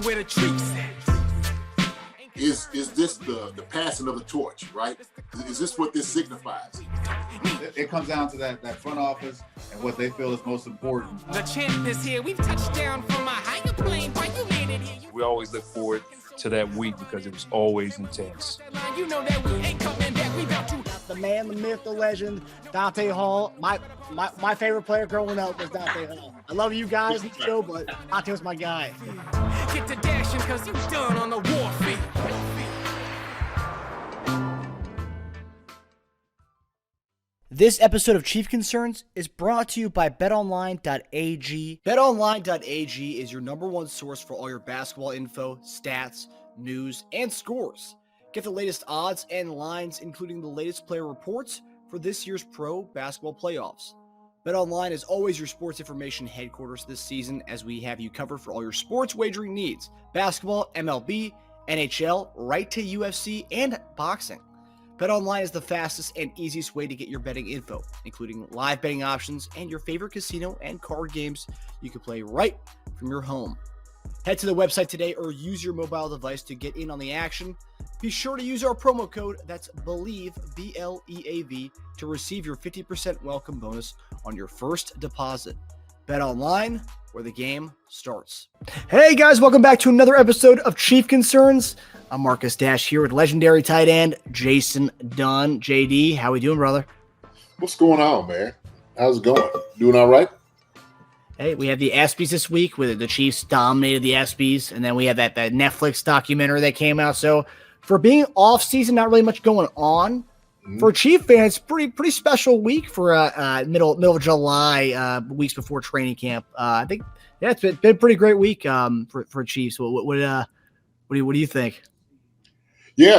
where the troops at. Is this the passing of the torch, right? Is this what this signifies? It comes down to that front office and what they feel is most important. The champ is here. We've touched down from a higher plane. Why you landed here? We always look forward to that week because it was always intense. You know that we ain't coming back. We about to. The man, the myth, the legend, Dante Hall. My favorite player growing up was Dante Hall. I love you guys in the show, but Dante was my guy. Get to dashing because you done on the warfare. This episode of Chief Concerns is brought to you by BetOnline.AG. BetOnline.AG is your number one source for all your basketball info, stats, news, and scores. Get the latest odds and lines, including the latest player reports for this year's pro basketball playoffs. BetOnline is always your sports information headquarters this season, as we have you covered for all your sports wagering needs. Basketball, MLB, NHL, right to UFC, and boxing. BetOnline is the fastest and easiest way to get your betting info, including live betting options and your favorite casino and card games you can play right from your home. Head to the website today or use your mobile device to get in on the action. Be sure to use our promo code, that's BELIEVE, B-L-E-A-V, to receive your 50% welcome bonus on your first deposit. BetOnline, where the game starts. Hey guys, welcome back to another episode of Chief Concerns. I'm Marcus Dash here with legendary tight end Justyn Dunn. JD, how we doing, brother? What's going on, man? How's it going? Doing all right? Hey, we have the ESPYs this week, where the Chiefs dominated the ESPYs, and then we have that Netflix documentary that came out. So for being off season, not really much going on. For Chief fans, pretty special week for middle of July, weeks before training camp. I think it's been a pretty great week for Chiefs. What do you think? Yeah,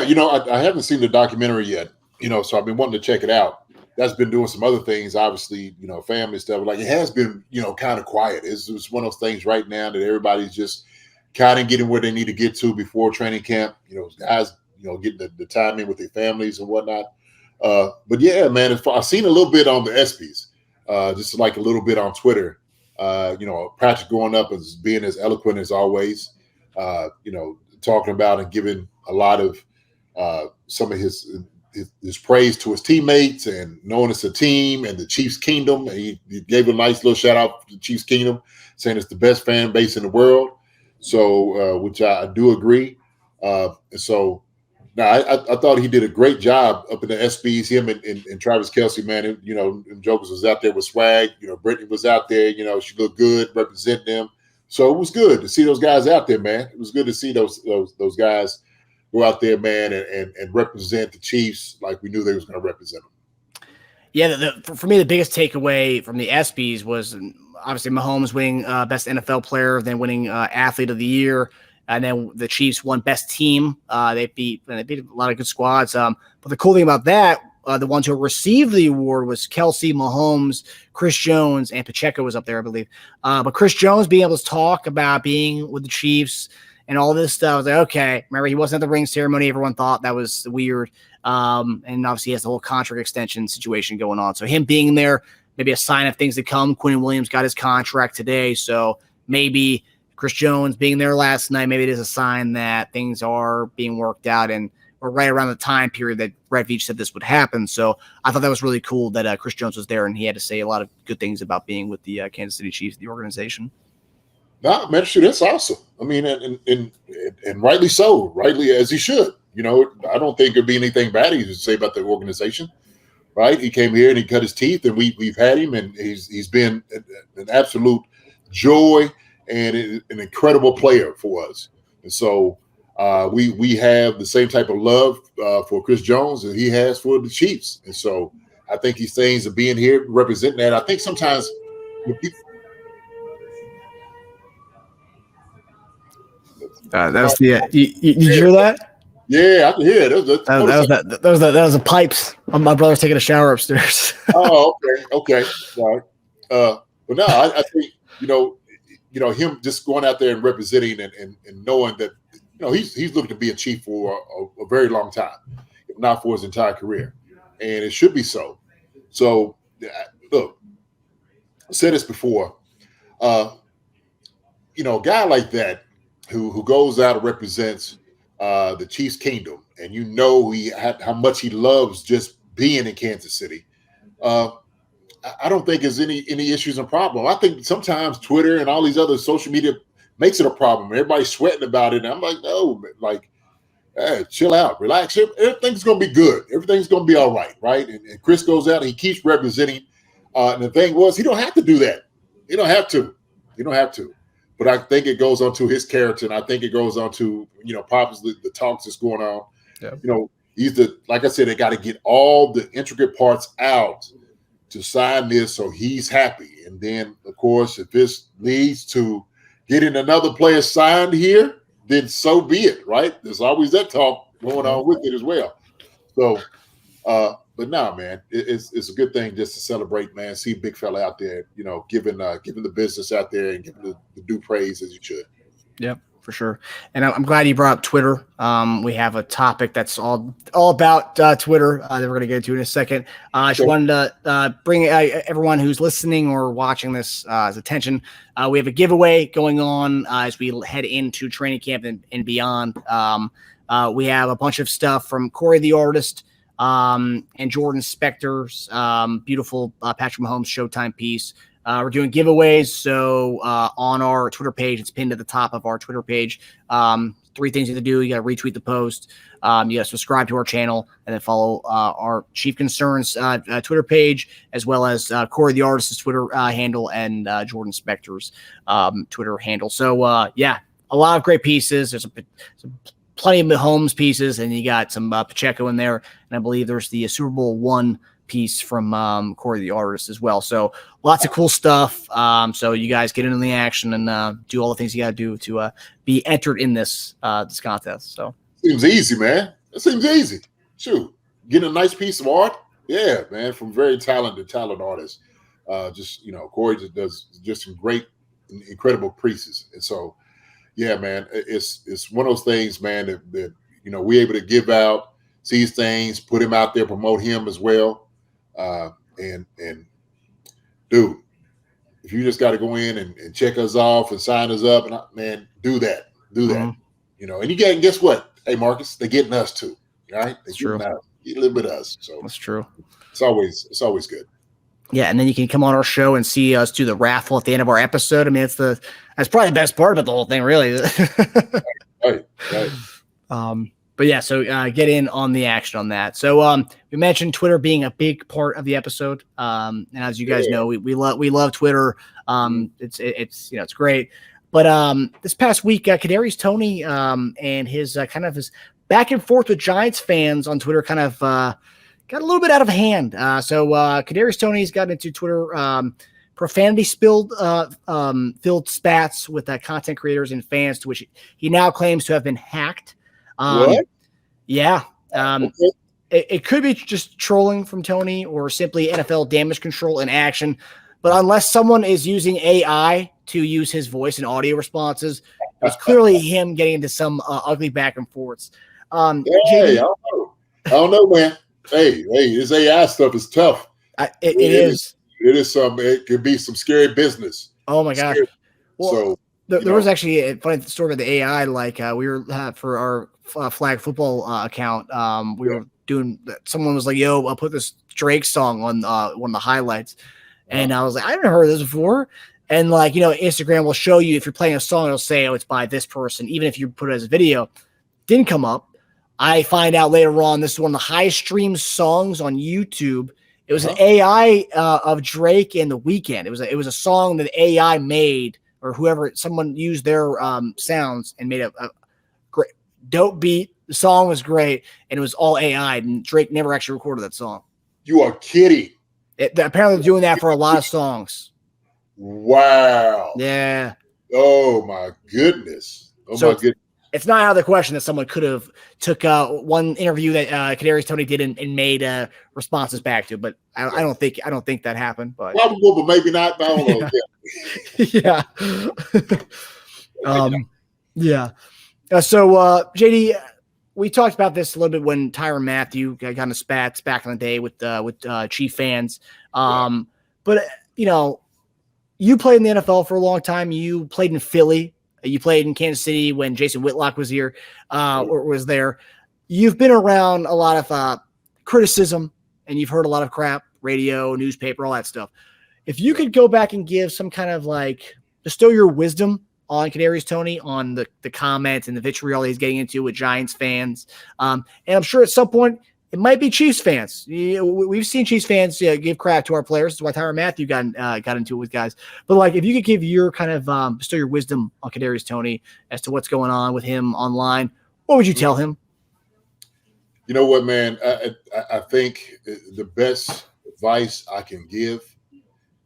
I haven't seen the documentary yet. So I've been wanting to check it out. That's been doing some other things, obviously, family stuff. Like it has been, kind of quiet. It's one of those things right now that everybody's just kind of getting where they need to get to before training camp. Guys, getting the time in with their families and whatnot. But yeah, man, I've seen a little bit on the ESPYs, just like a little bit on Twitter. Patrick going up and being as eloquent as always. Talking about and giving a lot of some of his praise to his teammates and knowing it's a team and the Chiefs Kingdom. He gave a nice little shout out to the Chiefs Kingdom, saying it's the best fan base in the world. So, which I do agree. And so, now I thought he did a great job up in the ESPYs. Him and Travis Kelce, man. And Jokers was out there with swag. Brittany was out there. She looked good representing them. So it was good to see those guys out there, man. It was good to see those guys go out there, man, and represent the Chiefs like we knew they was going to represent them. Yeah, for me, the biggest takeaway from the ESPYs was obviously Mahomes winning best NFL player, then winning athlete of the year, and then the Chiefs won best team. They beat a lot of good squads. But the cool thing about that, the ones who received the award was Kelce, Mahomes, Chris Jones, and Pacheco was up there, I believe. But Chris Jones being able to talk about being with the Chiefs and all this stuff, I was like, okay. Remember, he wasn't at the ring ceremony. Everyone thought that was weird. And obviously he has the whole contract extension situation going on. So him being there, maybe a sign of things to come. Quinn Williams got his contract today. So maybe Chris Jones being there last night, maybe it is a sign that things are being worked out and or right around the time period that Brett Veach said this would happen. So I thought that was really cool that Chris Jones was there and he had to say a lot of good things about being with the Kansas City Chiefs, the organization. No, man, sure, that's awesome. I mean, and rightly so, rightly as he should. I don't think there'd be anything bad he would say about the organization, right? He came here and he cut his teeth, and we've had him, and he's been an absolute joy and an incredible player for us. And so we have the same type of love for Chris Jones that he has for the Chiefs. And so I think these things of being here representing that. I think sometimes when people that was the. Did you hear that? Yeah, I can hear it. That was the pipes. My brother's taking a shower upstairs. Oh, okay, all right. But no, I think him just going out there and representing and knowing that he's looking to be a Chief for a very long time, if not for his entire career, and it should be so. So, look, I said this before. A guy like that, who goes out and represents the Chiefs Kingdom, and you know how much he loves just being in Kansas City. I don't think there's any issues and problem. I think sometimes Twitter and all these other social media makes it a problem. Everybody's sweating about it. And I'm like, no, like, hey, chill out, relax. Everything's going to be good. Everything's going to be all right, right? And Chris goes out and he keeps representing. And the thing was, he don't have to do that. He don't have to. You don't have to. But I think it goes on to his character, and I think it goes on to, probably the talks that's going on. Yeah. He's like I said, they got to get all the intricate parts out to sign this so he's happy. And then, of course, if this leads to getting another player signed here, then so be it, right? There's always that talk going on with it as well. So, but no, man, it's a good thing just to celebrate, man. See big fella out there, giving the business out there and giving the due praise as you should. Yep, for sure. And I'm glad you brought up Twitter. We have a topic that's all about Twitter that we're going to get to in a second. I just wanted to bring everyone who's listening or watching this attention. We have a giveaway going on as we head into training camp and beyond. We have a bunch of stuff from Corey the Artist, and Jordan Spector's beautiful Patrick Mahomes Showtime piece. We're doing giveaways, so on our Twitter page, it's pinned at the top of our Twitter page. 3 things you have to do. You got to retweet the post. You got to subscribe to our channel, and then follow our Chief Concerns Twitter page, as well as Corey the Artist's Twitter handle and Jordan Spector's Twitter handle. So, yeah, a lot of great pieces. There's plenty of Mahomes pieces, and you got some Pacheco in there, and I believe there's the Super Bowl I piece from Corey the Artist as well. So lots of cool stuff. So you guys get into the action and do all the things you got to do to be entered in this contest. So seems easy, man. It seems easy. Shoot, getting a nice piece of art. Yeah, man, from very talented artists. Corey just does just some great, incredible pieces, and so. Yeah, man, it's one of those things, man, that we're able to give out, see these things, put him out there, promote him as well. And dude, if you just got to go in and check us off and sign us up, and man, do that. Mm-hmm. And you guess what? Hey, Marcus, they're getting us too, right? They're true. Get a little bit of us. So that's true. It's always good. Yeah, and then you can come on our show and see us do the raffle at the end of our episode. I mean, that's probably the best part about the whole thing, really. Right. But yeah, so get in on the action on that. So we mentioned Twitter being a big part of the episode, and as you guys know, we love Twitter. It's great. But this past week, Kadarius Toney and his kind of his back and forth with Giants fans on Twitter kind of got a little bit out of hand. So Kadarius Toney's gotten into Twitter profanity filled spats with content creators and fans, to which he now claims to have been hacked. What? Yeah. Okay. It could be just trolling from Toney or simply NFL damage control in action. But unless someone is using AI to use his voice and audio responses, it's clearly him getting into some ugly back and forths. I don't know, man. Hey, this AI stuff is tough. It is. It is some. It could be some scary business. Oh my gosh. Well, so there was actually a funny story about the AI. Like we were for our flag football account. We were doing. Someone was like, "Yo, I'll put this Drake song on one of the highlights," and I was like, "I haven't heard this before." And Instagram will show you if you're playing a song, it'll say, "Oh, it's by this person," even if you put it as a video. Didn't come up. I find out later on this is one of the highest streamed songs on YouTube. It was an AI of Drake and The Weeknd. It was a song that AI made, or someone used their sounds and made a great dope beat. The song was great, and it was all AI. And Drake never actually recorded that song. You are kidding. Apparently, they're doing that for a lot of songs. Wow. Yeah. Oh my goodness. My goodness. It's not out of the question that someone could have took one interview that Kadarius Toney did and made responses back to, but I don't think that happened. But probable, but maybe not. I don't know. Yeah. Yeah. So JD, we talked about this a little bit when Tyrann Mathieu got kind of spats back in the day with Chief fans. But you played in the NFL for a long time. You played in Philly. You played in Kansas City when Jason Whitlock was here, or was there. You've been around a lot of criticism, and you've heard a lot of crap, radio, newspaper, all that stuff. If you could go back and give some kind of bestow your wisdom on Kadarius Toney, on the comments and the vitriol he's getting into with Giants fans. And I'm sure at some point it might be Chiefs fans. We've seen Chiefs fans give crap to our players. That's why Tyrann Mathieu got into it with guys. But if you could give your kind of bestow your wisdom on Kadarius Toney as to what's going on with him online, what would you tell him? You know what, man? I think the best advice I can give,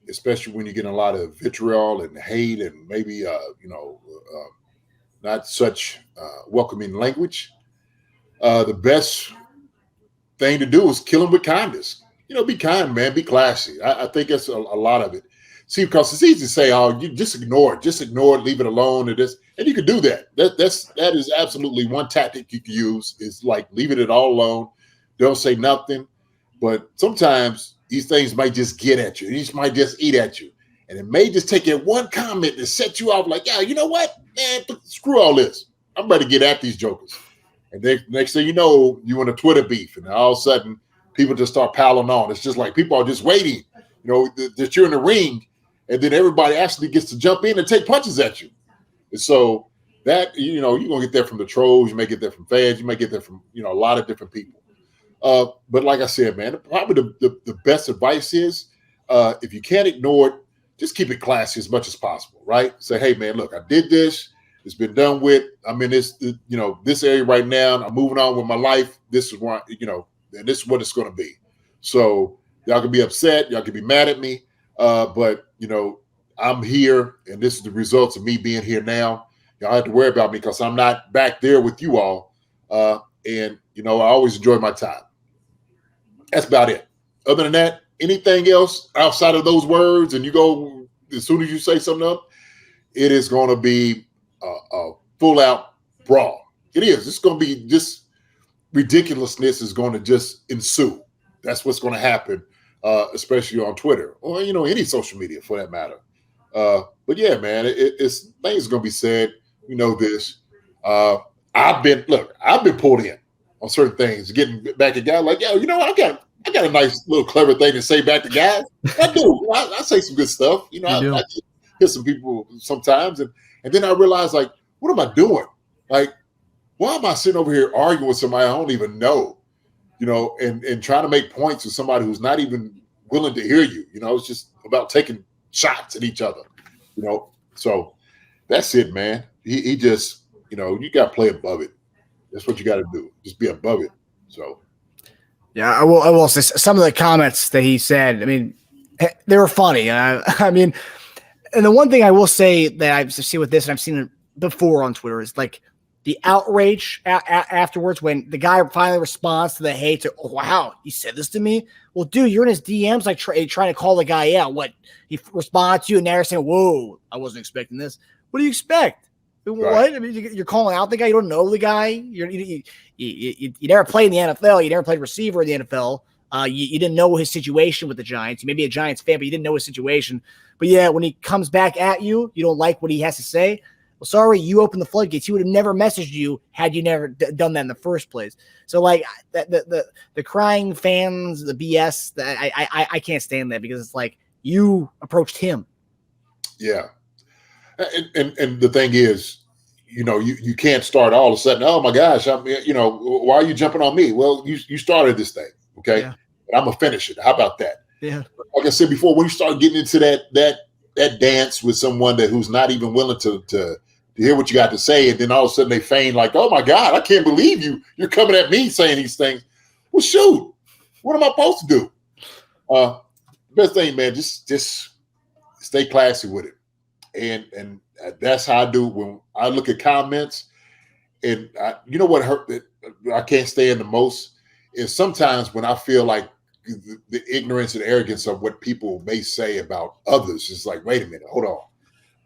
especially when you're getting a lot of vitriol and hate and maybe, not such welcoming language. The best thing to do is kill them with kindness. Be kind, man. Be classy. I think that's a lot of it. See, because it's easy to say, oh, you just ignore it, leave it alone, and you can do that. That is absolutely one tactic you can use, is leaving it all alone. Don't say nothing. But sometimes these things might just get at you. These might just eat at you. And it may just take that one comment to set you off yeah, you know what? Man, screw all this. I'm ready to get at these jokers. And then next thing you know, you in a Twitter beef. And all of a sudden, people just start piling on. It's just people are just waiting, that you're in the ring. And then everybody actually gets to jump in and take punches at you. And so that, you're going to get that from the trolls. You may get that from fans. You may get that from, a lot of different people. But like I said, man, probably the best advice is if you can't ignore it, just keep it classy as much as possible, right? Say, hey, man, look, I did this. It's been done with. I'm in this, this area right now. I'm moving on with my life. This is where, and this is what it's going to be. So y'all can be upset. Y'all can be mad at me. But, I'm here, and this is the results of me being here now. Y'all have to worry about me because I'm not back there with you all. And, I always enjoy my time. That's about it. Other than that, anything else outside of those words, and you go, as soon as you say something up, it is going to be a full-out brawl. It is. It's going to be just ridiculousness is going to just ensue. That's what's going to happen, especially on Twitter or, any social media for that matter. But, yeah, man, it's things are going to be said. This. I've been pulled in on certain things, getting back at guys yo, I got a nice little clever thing to say back to guys. I do. I say some good stuff. I hit some people sometimes. And then I realize, what am I doing? Why am I sitting over here arguing with somebody I don't even know, and trying to make points with somebody who's not even willing to hear you? It's just about taking shots at each other, So that's it, man. He just, you got to play above it. That's what you got to do. Just be above it. So. Yeah, I will say some of the comments that he said, they were funny. And the one thing I will say that I've seen with this, and I've seen it before on Twitter, is the outrage afterwards when the guy finally responds to the hate. Oh, wow, he said this to me? Well, dude, you're in his DMs trying to call the guy out. What? He responds to you, and now you're saying, whoa, I wasn't expecting this. What do you expect? Right. What? You're calling out the guy. You don't know the guy. You never played in the NFL. You never played receiver in the NFL. You didn't know his situation with the Giants. You may be a Giants fan, but you didn't know his situation. But yeah, when he comes back at you, you don't like what he has to say. Well, sorry, you opened the floodgates. He would have never messaged you had you never done that in the first place. So the crying fans, the BS, I can't stand that because it's you approached him. Yeah. And the thing is, you can't start all of a sudden, oh my gosh, why are you jumping on me? Well, you started this thing, okay? Yeah. And I'm gonna finish it. How about that? Yeah. Like I said before, when you start getting into that dance with someone who's not even willing to hear what you got to say, and then all of a sudden they feign oh my God, I can't believe you're coming at me saying these things. Well, shoot, what am I supposed to do? Best thing, man, just stay classy with it. And that's how I do when I look at comments. And you know what I can't stand the most is sometimes when I feel the ignorance and arrogance of what people may say about others. It's wait a minute, hold on.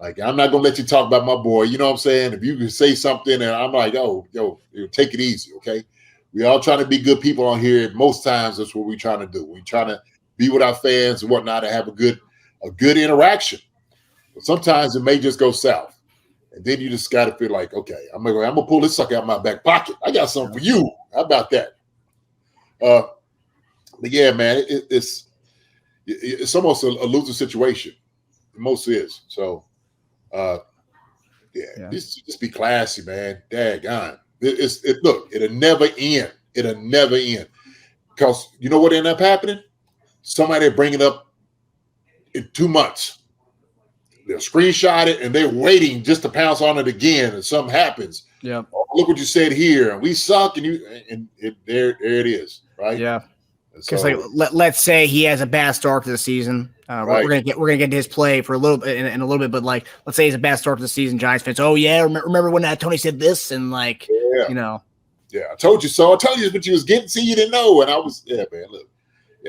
I'm not going to let you talk about my boy. You know what I'm saying? If you can say something and I'm oh, yo, take it easy, okay? We all trying to be good people on here. Most times that's what we're trying to do. We're trying to be with our fans and whatnot and have a good interaction. But sometimes it may just go south. And then you just got to feel like, okay, I'm gonna pull this sucker out of my back pocket. I got something for you. How about that? But yeah, man, it's almost a losing situation. It most is. So, just be classy, man. Daggone. Look, it'll never end. It'll never end. Because you know what ended up happening? Somebody bring it up in 2 months. They'll screenshot it and they're waiting just to pounce on it again, and something happens. Yeah. Oh, look what you said here, and we suck, and there it is, right? Yeah. Because let's say he has a bad start to the season. Right. We're gonna get to his play for a little bit in a little bit, but like let's say he's a bad start to the season. Giants fans, oh yeah, remember when Tony said this, and like you know. Yeah, I told you so. I told you what you was getting. See, you didn't know, and I was man. Look,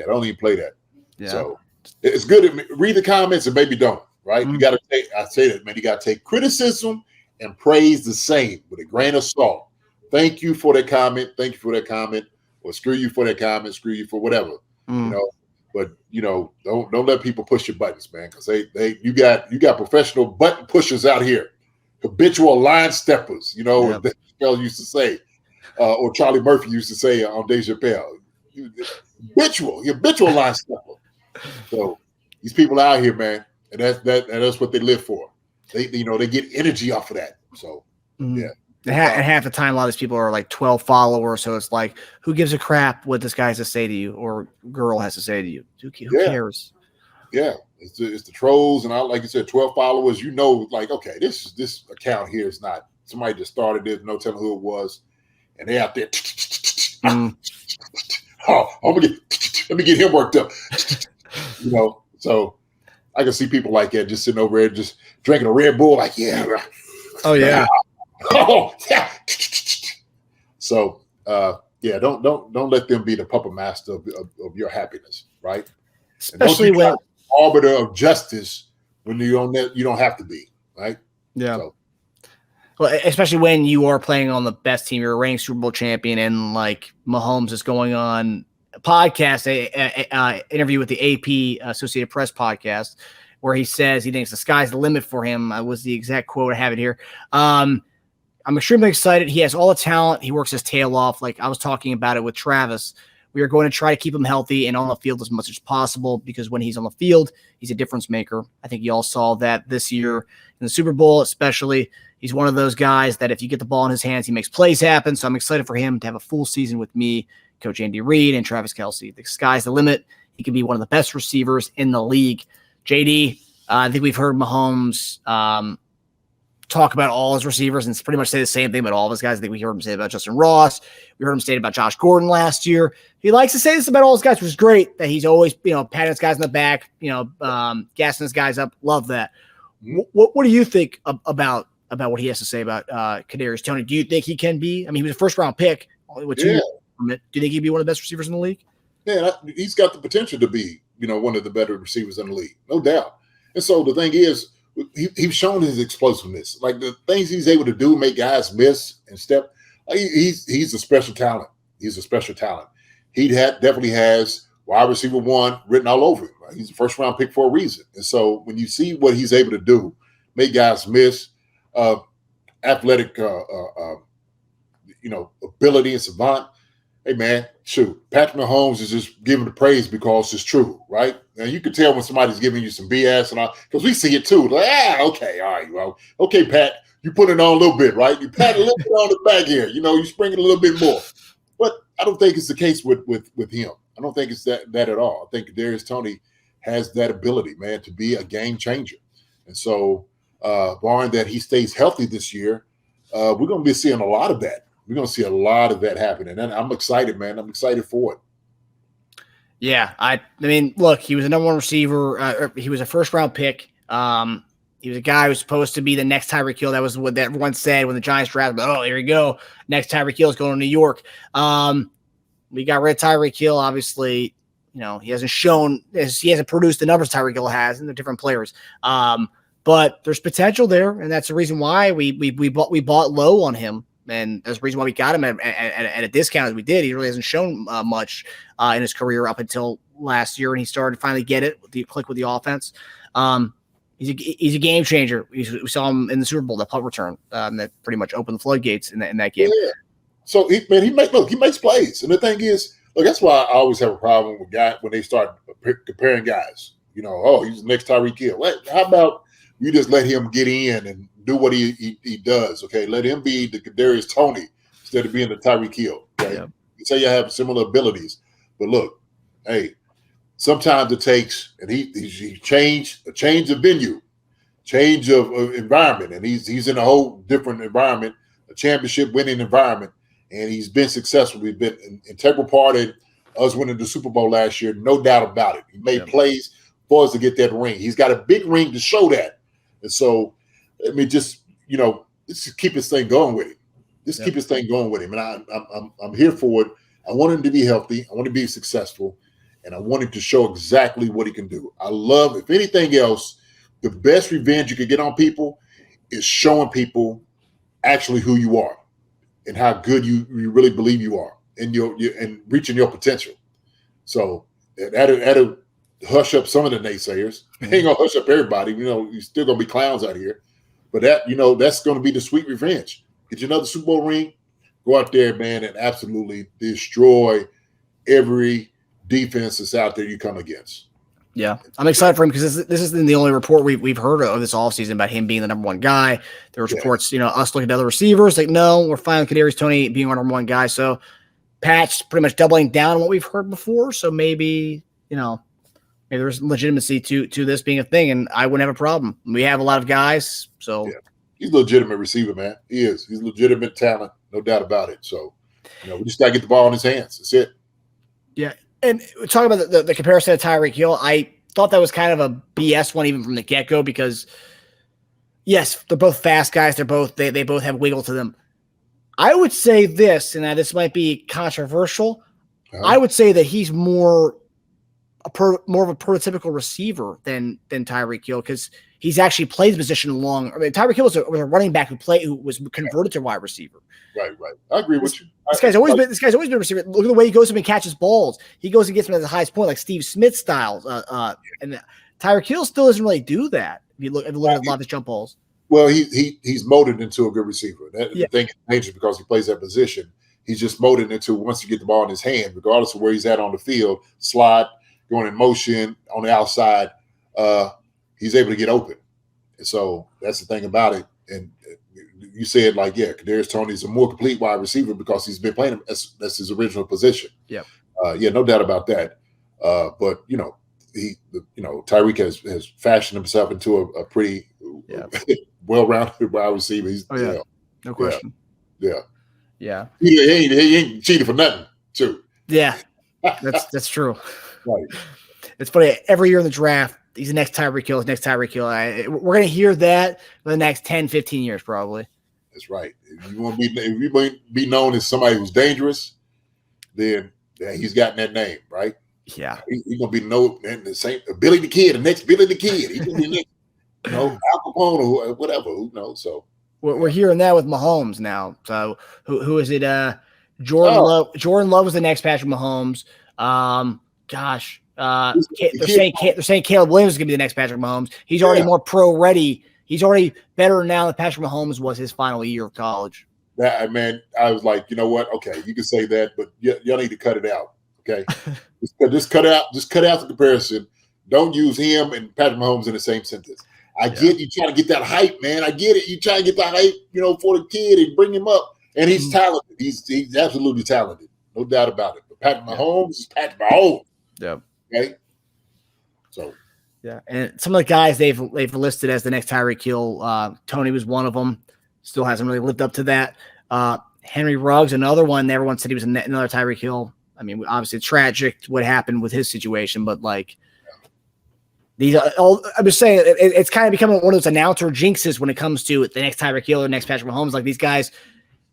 don't even play that. Yeah. So it's good to read the comments and maybe don't. Right? Mm-hmm. You got to take. I say that, man. You got to take criticism and praise the same with a grain of salt. Thank you for that comment. Thank you for that comment. Or screw you for that comment. Screw you for whatever. You know. But don't let people push your buttons, man. Because you got professional button pushers out here, habitual line steppers. You know, what Chappelle used to say. Or Charlie Murphy used to say on Dave Chappelle, habitual line stepper. So these people out here, man, and that's what they live for. They get energy off of that. So yeah. And half the time, a lot of these people are like 12 followers. So it's like, who gives a crap what this guy has to say to you or girl has to say to you? Who cares? Yeah, it's the trolls, and like you said, 12 followers. Like, okay, this account here is not somebody just started this. No telling who it was. And they out there. Let me get him worked up. So I can see people like that just sitting over there, just drinking a Red Bull, like, yeah. Oh yeah. Oh yeah. So don't let them be the puppet master of your happiness, right? Especially when arbiter of justice when you don't have to be, right? Yeah. So, well, especially when you are playing on the best team, you're a reigning Super Bowl champion, and like Mahomes is going on a podcast, interview with the AP Associated Press podcast, where he says he thinks the sky's the limit for him. Was the exact quote. I have it here. I'm extremely excited. He has all the talent. He works his tail off. Like I was talking about it with Travis. We are going to try to keep him healthy and on the field as much as possible, because when he's on the field, he's a difference maker. I think you all saw that this year in the Super Bowl, especially. He's one of those guys that if you get the ball in his hands, he makes plays happen. So I'm excited for him to have a full season with me, Coach Andy Reid, and Travis Kelce. The sky's the limit. He can be one of the best receivers in the league. JD, I think we've heard Mahomes talk about all his receivers and pretty much say the same thing about all of his guys. I think we heard him say about Justyn Ross. We heard him say it about Josh Gordon last year. He likes to say this about all his guys, which is great, that he's always, patting his guys in the back, gassing his guys up. Love that. What do you think about what he has to say about Kadarius Toney? Do you think he can be? I mean, he was a first-round pick. Do you think he'd be one of the best receivers in the league? Yeah, he's got the potential to be, one of the better receivers in the league, no doubt. And so the thing is, he's shown his explosiveness. Like the things he's able to do, make guys miss and step. He's a special talent. He's a special talent. He definitely has wide receiver 1 written all over him. Right? He's a first-round pick for a reason. And so when you see what he's able to do, make guys miss, athletic, ability and savant. Hey man, shoot, Patrick Mahomes is just giving the praise because it's true, right? And you can tell when somebody's giving you some BS and all, because we see it too. Like, okay, all right, well, okay, Pat, you put it on a little bit, right? You pat a little bit on the back here, you spring it a little bit more. But I don't think it's the case with him. I don't think it's that at all. I think Kadarius Toney has that ability, man, to be a game changer. And so, barring that he stays healthy this year, we're going to be seeing a lot of that. We're going to see a lot of that happening. And I'm excited, man. I'm excited for it. Yeah. I mean, look, he was a number 1 receiver. He was a first-round pick. He was a guy who was supposed to be the next Tyreek Hill. That was what everyone said when the Giants drafted. Oh, here we go. Next Tyreek Hill is going to New York. We got rid of Tyreek Hill. Obviously, he hasn't produced the numbers Tyreek Hill has, and they're different players. But there's potential there, and that's the reason why we bought low on him, and that's the reason why we got him at a discount as we did. He really hasn't shown much in his career up until last year, and he started to finally get it, click with the offense. he's a game changer. We saw him in the Super Bowl, that punt return that pretty much opened the floodgates in that game. Yeah. So he makes plays, and the thing is, look, that's why I always have a problem with guys when they start comparing guys. You know, oh, he's the next Tyreek Hill. How about you just let him get in and do what he does? Okay, let him be the Kadarius Toney instead of being the Tyreek Hill. Okay, you say you have similar abilities, but look, hey, sometimes it takes, and he changed of venue, change of environment, and he's in a whole different environment, a championship winning environment, and he's been successful. We've been an integral part in us winning the Super Bowl last year, no doubt about it. He made plays for us to get that ring. He's got a big ring to show that, and so I mean, just just keep his thing going with him. Just keep his thing going with him, and I'm here for it. I want him to be healthy. I want him to be successful. And I want him to show exactly what he can do. I love, if anything else, the best revenge you can get on people is showing people actually who you are and how good you really believe you are and and reaching your potential. So that'll hush up some of the naysayers. Ain't gonna hush up everybody. You're still gonna be clowns out here. But that's gonna be the sweet revenge. Get you another Super Bowl ring, go out there, man, and absolutely destroy every defense that's out there you come against. Yeah, I'm excited for him because this isn't the only report we've heard of this offseason about him being the number one guy. There was reports, us looking at other receivers, like, no, we're fine with Kadarius Toney being our number one guy. So Pat's pretty much doubling down on what we've heard before. So maybe there's legitimacy to this being a thing, and I wouldn't have a problem. We have a lot of guys, so he's a legitimate receiver, man. He is. He's legitimate talent, no doubt about it. So we just gotta get the ball in his hands. That's it. Yeah. And talking about the comparison to Tyreek Hill, I thought that was kind of a BS one even from the get-go because, yes, they're both fast guys. They both have wiggle to them. I would say this, and this might be controversial. I would say that he's more of a prototypical receiver than Tyreek Hill because he's actually played the position long. I mean, Tyreek Hill was a running back who was converted to wide receiver. Right. I agree with you. This guy's always been a receiver. Look at the way he goes up and catches balls. He goes and gets them at the highest point, like Steve Smith style. And Tyreek Hill still doesn't really do that. If you look at a lot of his jump balls. Well, he's molded into a good receiver. The thing is dangerous because he plays that position. He's just molded into, once you get the ball in his hand, regardless of where he's at on the field, slide, going in motion on the outside, he's able to get open. And so that's the thing about it. And you said, Kadarius Toney is a more complete wide receiver because he's been playing him. That's his original position. Yeah. No doubt about that. But Tyreek has fashioned himself into a pretty well-rounded wide receiver. No question. Yeah. He ain't cheated for nothing, too. Yeah, that's true. Right. It's funny. Every year in the draft, he's the next Tyreek Hill. We're going to hear that for the next 10, 15 years, probably. That's right. If you want to be known as somebody who's dangerous, then he's gotten that name, right? Yeah. He's going to be known the same Billy the Kid, the next Billy the Kid. He's going to be Al Capone or whatever. Who knows? So we're hearing that with Mahomes now. So who is it? Jordan Love. Jordan Love was the next Patrick Mahomes. They're saying Caleb Williams is going to be the next Patrick Mahomes. He's already more pro ready. He's already better now than Patrick Mahomes was his final year of college. I was like, you know what? Okay, you can say that, but y'all need to cut it out. Okay, just cut out the comparison. Don't use him and Patrick Mahomes in the same sentence. I get you trying to get that hype, man. I get it. You trying to get the hype, for the kid and bring him up. And he's talented. He's absolutely talented, no doubt about it. But Patrick Mahomes is Patrick Mahomes. Yeah. Okay. So. Yeah, and some of the guys they've listed as the next Tyreek Hill, Toney was one of them. Still hasn't really lived up to that. Henry Ruggs, another one. Everyone said he was another Tyreek Hill. I mean, obviously tragic what happened with his situation, but these are all. I'm just saying it's kind of becoming one of those announcer jinxes when it comes to the next Tyreek Hill or next Patrick Mahomes. Like these guys,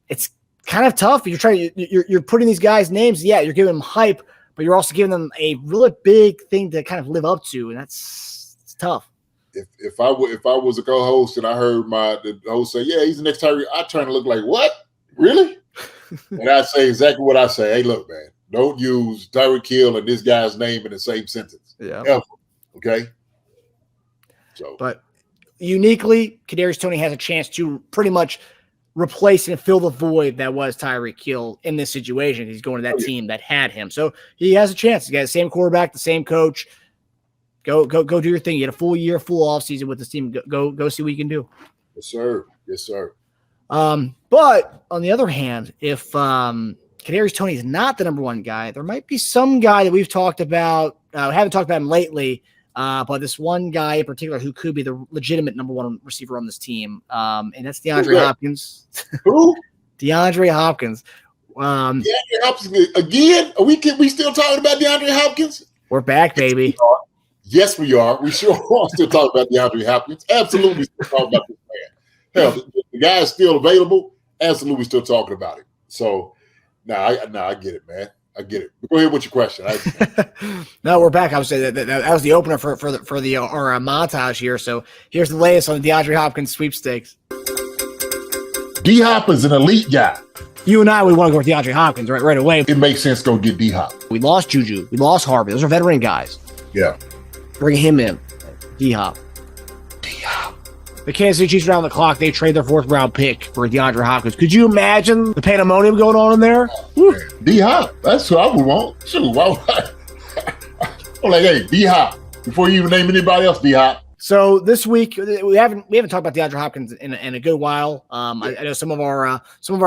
it's kind of tough. You're putting these guys' names. Yeah, you're giving them hype. But you're also giving them a really big thing to kind of live up to, and it's tough. If I was a co-host and I heard the host say, "Yeah, he's the next Tyreek," I turn to look like, "What? Really?" And I say exactly what I say. Hey, look, man, don't use Tyreek Hill and this guy's name in the same sentence. Yeah. Ever. Okay. So, but uniquely, Kadarius Toney has a chance to pretty much replace and fill the void that was Tyreek Hill in this situation. He's going to that team that had him. So he has a chance. He's got the same quarterback, the same coach. Go do your thing. You had a full year, full offseason with this team. Go see what you can do. Yes, sir. Yes, sir. But on the other hand, if Kadarius Toney is not the number one guy, there might be some guy that we've talked about. We haven't talked about him lately, but this one guy in particular who could be the legitimate number one receiver on this team, and that's DeAndre Hopkins. Who? DeAndre Hopkins. DeAndre Hopkins again? Are we still talking about DeAndre Hopkins? We're back, baby. Yes, we are. We sure are still talking about DeAndre Hopkins. Absolutely still talking about this man. Hell, the guy is still available. Absolutely still talking about it. So, I get it, man. I get it. Go ahead with your question. No, we're back. I would say that was the opener for our montage here. So here's the latest on the DeAndre Hopkins sweepstakes. DHop is an elite guy. You and I, we want to go with DeAndre Hopkins right away. It makes sense to go get DHop. We lost Juju. We lost Harvey. Those are veteran guys. Yeah. Bring him in. DHop. The Kansas City Chiefs are on the clock. They trade their 4th round pick for DeAndre Hopkins. Could you imagine the pandemonium going on in there? DHop. That's who I would want. Shoot, I'm like, hey, DHop. Before you even name anybody else, DHop. So this week we haven't talked about DeAndre Hopkins in a good while. I know some of our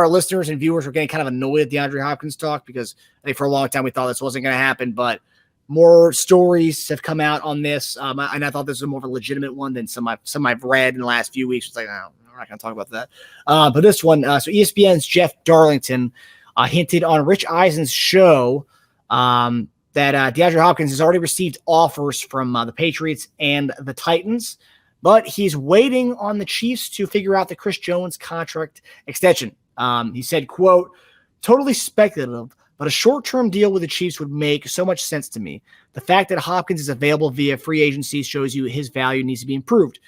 listeners and viewers were getting kind of annoyed at DeAndre Hopkins talk because I think for a long time we thought this wasn't going to happen, but more stories have come out on this, and I thought this was more of a legitimate one than some I've read in the last few weeks. It's like, no, we're not going to talk about that. But this one, so ESPN's Jeff Darlington hinted on Rich Eisen's show that DeAndre Hopkins has already received offers from the Patriots and the Titans, but he's waiting on the Chiefs to figure out the Chris Jones contract extension. He said, quote, "Totally speculative, but a short-term deal with the Chiefs would make so much sense to me. The fact that Hopkins is available via free agency shows you his value needs to be improved.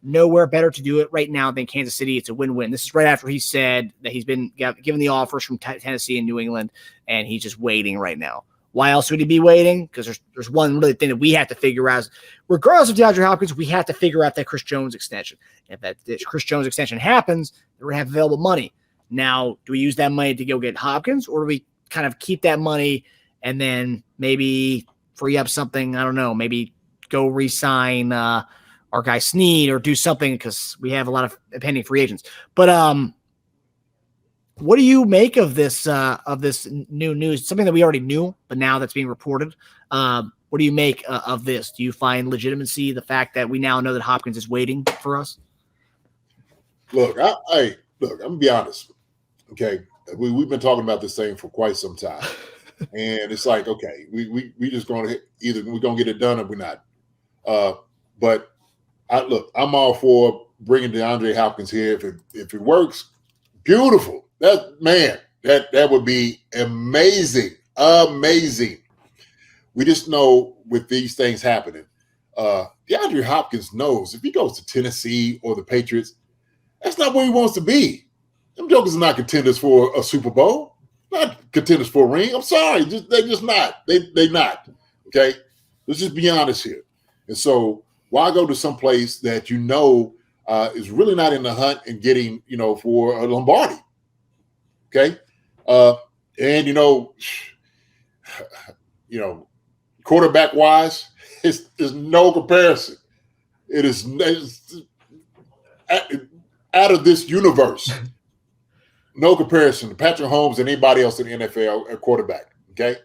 Nowhere better to do it right now than Kansas City. It's a win-win." This is right after he said that he's been given the offers from Tennessee and New England, and he's just waiting right now. Why else would he be waiting? Because there's one really thing that we have to figure out. Regardless of DeAndre Hopkins, we have to figure out that Chris Jones extension. If that Chris Jones extension happens, we're going to have available money. Now, do we use that money to go get Hopkins, or do we kind of keep that money and then maybe free up something? I don't know. Maybe go re-sign our guy Snead or do something because we have a lot of pending free agents. But what do you make of this new news? Something that we already knew, but now that's being reported. What do you make of this? Do you find legitimacy the fact that we now know that Hopkins is waiting for us? Look, I'm gonna be honest. Okay, we've been talking about this thing for quite some time, and it's like, okay, we just going to either we're gonna get it done or we're not. But I'm all for bringing DeAndre Hopkins here. If it works, beautiful. That would be amazing. We just know with these things happening, DeAndre Hopkins knows if he goes to Tennessee or the Patriots, that's not where he wants to be. Them jokers are not contenders for a Super Bowl, not contenders for a ring. I'm sorry, they're just not. They're not. Okay, let's just be honest here. And so, why go to some place that you know is really not in the hunt and getting for a Lombardi? Okay, and quarterback wise, there's no comparison. It's out of this universe. No comparison to Patrick Mahomes and anybody else in the NFL at quarterback. Okay,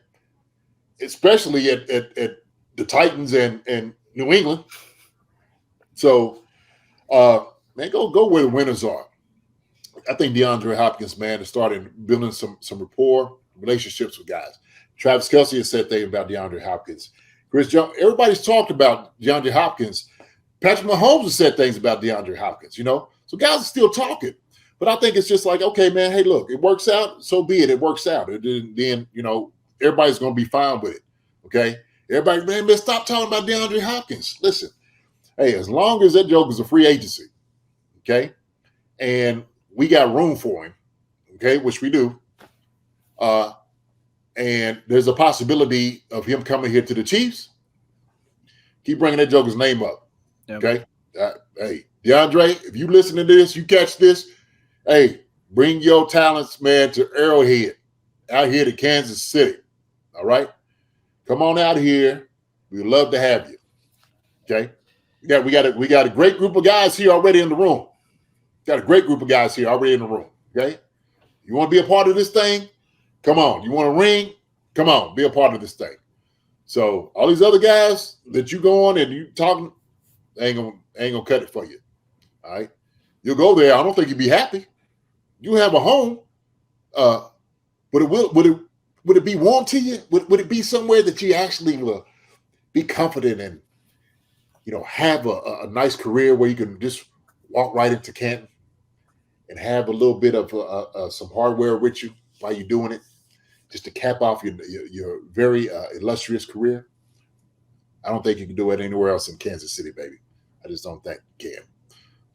especially at the Titans and New England. So, man, go where the winners are. I think DeAndre Hopkins, man, is starting building some rapport, relationships with guys. Travis Kelce has said things about DeAndre Hopkins. Chris Jones, everybody's talked about DeAndre Hopkins. Patrick Mahomes has said things about DeAndre Hopkins, So guys are still talking. But I think it's just like, okay, man, hey, look, it works out, so be it. It works out. Then, everybody's going to be fine with it, okay? Everybody, man, stop talking about DeAndre Hopkins. Listen, hey, as long as that joke is a free agency, okay, and we got room for him, okay, which we do, and there's a possibility of him coming here to the Chiefs, keep bringing that joker's name up, okay? Hey, DeAndre, if you listen to this, you catch this, hey, bring your talents, man, to Arrowhead, out here to Kansas City. All right? Come on out here. We'd love to have you. Okay? We got a great group of guys here already in the room. Got a great group of guys here already in the room. Okay? You want to be a part of this thing? Come on. You want to ring? Come on, be a part of this thing. So all these other guys that you go on and you talking, ain't gonna cut it for you. All right. You'll go there. I don't think you'll be happy. You have a home. Would it be warm to you? Would it be somewhere that you actually will be confident and, have a nice career where you can just walk right into Canton and have a little bit of some hardware with you while you're doing it, just to cap off your very illustrious career? I don't think you can do it anywhere else in Kansas City, baby. I just don't think you can.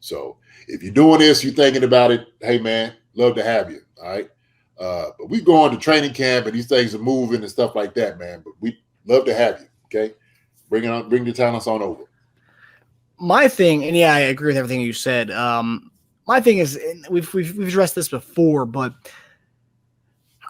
So if you're doing this, you're thinking about it, hey, man, love to have you, all right? But we go on to training camp, and these things are moving and stuff like that, man. But we love to have you, okay? Bring the talents on over. My thing, and yeah, I agree with everything you said. My thing is, we've addressed this before, but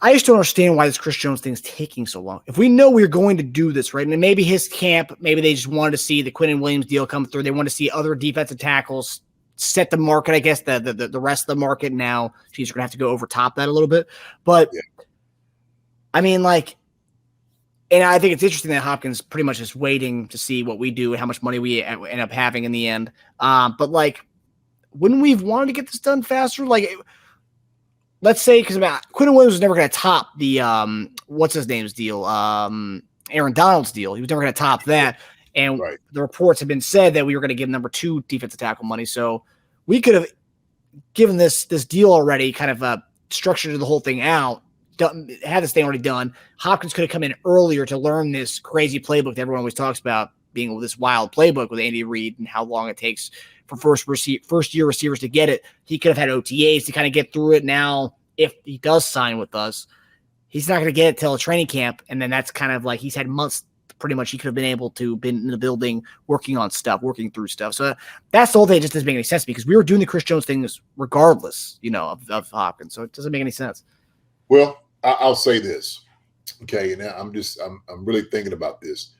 I just don't understand why this Chris Jones thing is taking so long. If we know we're going to do this, right, and maybe his camp, maybe they just wanted to see the Quinnen Williams deal come through. They want to see other defensive tackles set the market, I guess, the rest of the market now. She's going to have to go over top that a little bit. But, yeah. I mean, and I think it's interesting that Hopkins pretty much is waiting to see what we do and how much money we end up having in the end. But, wouldn't we have wanted to get this done faster? Let's say, because Quinnen Williams was never going to top the what's his name's deal, Aaron Donald's deal. He was never going to top that. And right. The reports have been said that we were going to give number 2 defensive tackle money. So we could have given this deal already, kind of structured the whole thing out, had this thing already done. Hopkins could have come in earlier to learn this crazy playbook that everyone always talks about, being this wild playbook with Andy Reid and how long it takes for first-year receivers to get it. He could have had OTAs to kind of get through it. Now, if he does sign with us, he's not going to get it till a training camp, and then that's kind of he's had months pretty much. He could have been able to been in the building working through stuff. So that's the whole thing. It just doesn't make any sense because we were doing the Chris Jones things regardless, of Hopkins. So it doesn't make any sense. Well, I'll say this, okay, and I'm really thinking about this,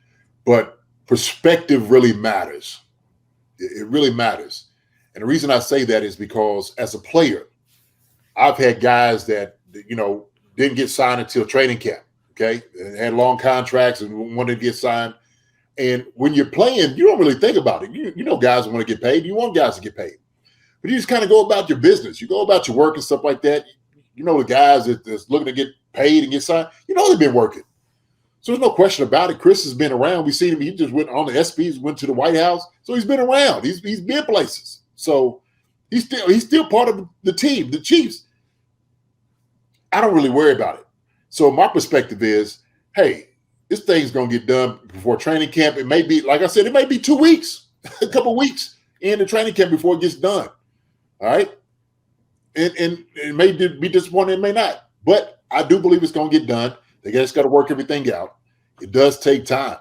but perspective really matters. It really matters. And the reason I say that is because as a player, I've had guys that, didn't get signed until training camp, okay, and had long contracts and wanted to get signed. And when you're playing, you don't really think about it. You know guys want to get paid. You want guys to get paid. But you just kind of go about your business. You go about your work and stuff like that. The guys that's looking to get paid and get signed, they've been working. So there's no question about it. Chris has been around. We seen him. He just went on the ESPYs, went to the White House. So he's been around. He's been places. So he's still part of the team, the Chiefs. I don't really worry about it. So my perspective is, hey, this thing's going to get done before training camp. It may be, like I said, it may be 2 weeks, a couple of weeks in the training camp before it gets done. All right? And it may be disappointing, it may not. But I do believe it's going to get done. They just got to work everything out. It does take time.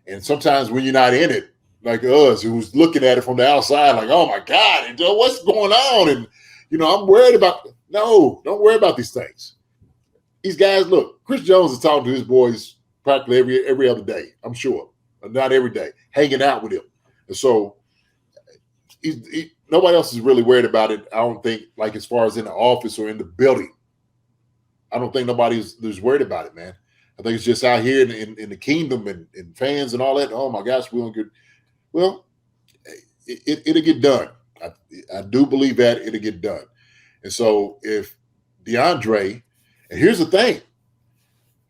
And sometimes when you're not in it, like us, who's looking at it from the outside, like, oh, my God, what's going on? And, I'm worried about – no, don't worry about these things. These guys, look, Chris Jones is talking to his boys practically every other day, I'm sure. Not every day, hanging out with him. And so nobody else is really worried about it, I don't think, as far as in the office or in the building. I don't think nobody's worried about it, man. I think it's just out here in the kingdom and fans and all that. Oh, my gosh, we don't get – well, it'll get done. I do believe that it'll get done. And so if DeAndre – and here's the thing.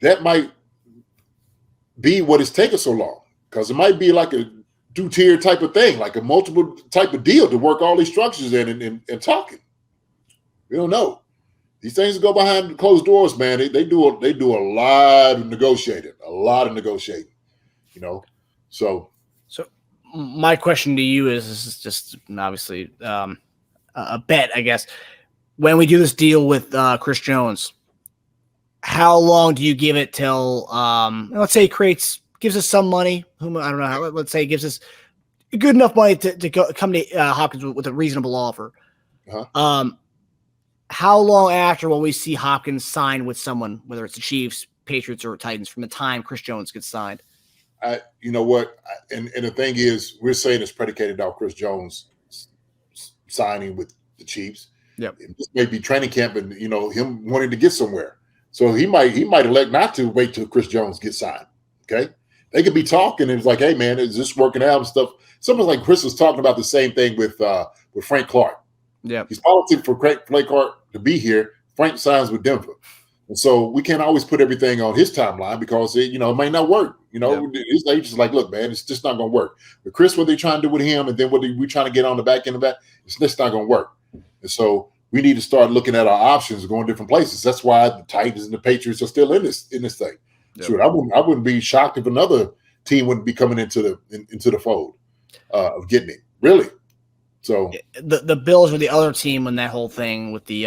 That might be what is taking so long because it might be like a two-tier type of thing, like a multiple type of deal to work all these structures in and talking. We don't know. These things go behind closed doors, man. They do a lot of negotiating, So my question to you is just obviously a bet, I guess. When we do this deal with Chris Jones, how long do you give it till let's say he gives us some money? I don't know how. Let's say he gives us good enough money to come to Hopkins with a reasonable offer. Uh-huh. How long after will we see Hopkins sign with someone, whether it's the Chiefs, Patriots, or Titans, from the time Chris Jones gets signed? You know what? And the thing is, we're saying it's predicated on Chris Jones signing with the Chiefs. Yep. This may be training camp and, him wanting to get somewhere. So he might elect not to wait till Chris Jones gets signed. Okay. They could be talking and it's like, hey man, is this working out and stuff? Something like Chris was talking about the same thing with Frank Clark. Yeah. He's politic for Frank Clark to be here. Frank signs with Denver. And so we can't always put everything on his timeline because it might not work. His agent's like, look, man, it's just not going to work. But Chris, what they trying to do with him and then what we trying to get on the back end of that, it's just not going to work. And so we need to start looking at our options, going different places. That's why the Titans and the Patriots are still in this thing. Yep. Sure, I wouldn't be shocked if another team wouldn't be coming into the fold of getting it. Really. So the Bills were the other team in that whole thing with the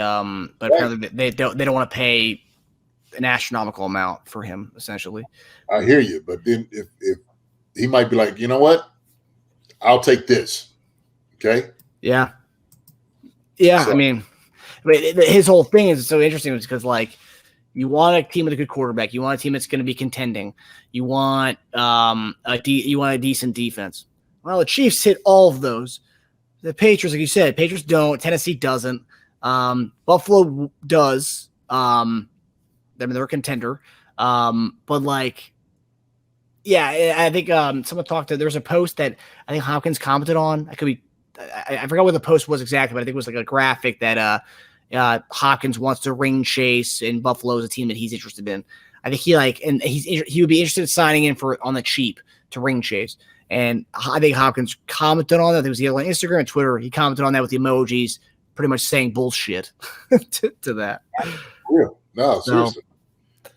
but apparently they don't want to pay an astronomical amount for him, essentially. I hear you, but then if he might be like, you know what, I'll take this. Okay. Yeah. So, I mean, his whole thing is so interesting because you want a team with a good quarterback, you want a team that's going to be contending, you want a decent defense. Well, the Chiefs hit all of those. The Patriots, like you said, Patriots don't. Tennessee doesn't. Buffalo does. They're a contender. But I think someone talked to. There's a post that I think Hopkins commented on. I forgot what the post was exactly, but I think it was like a graphic that Hopkins wants to ring chase, and Buffalo is a team that he's interested in. I think he would be interested in signing in on the cheap to ring chase. And I think Hopkins commented on that. I think it was either on Instagram and Twitter. He commented on that with the emojis, pretty much saying bullshit to that. Yeah. No, seriously.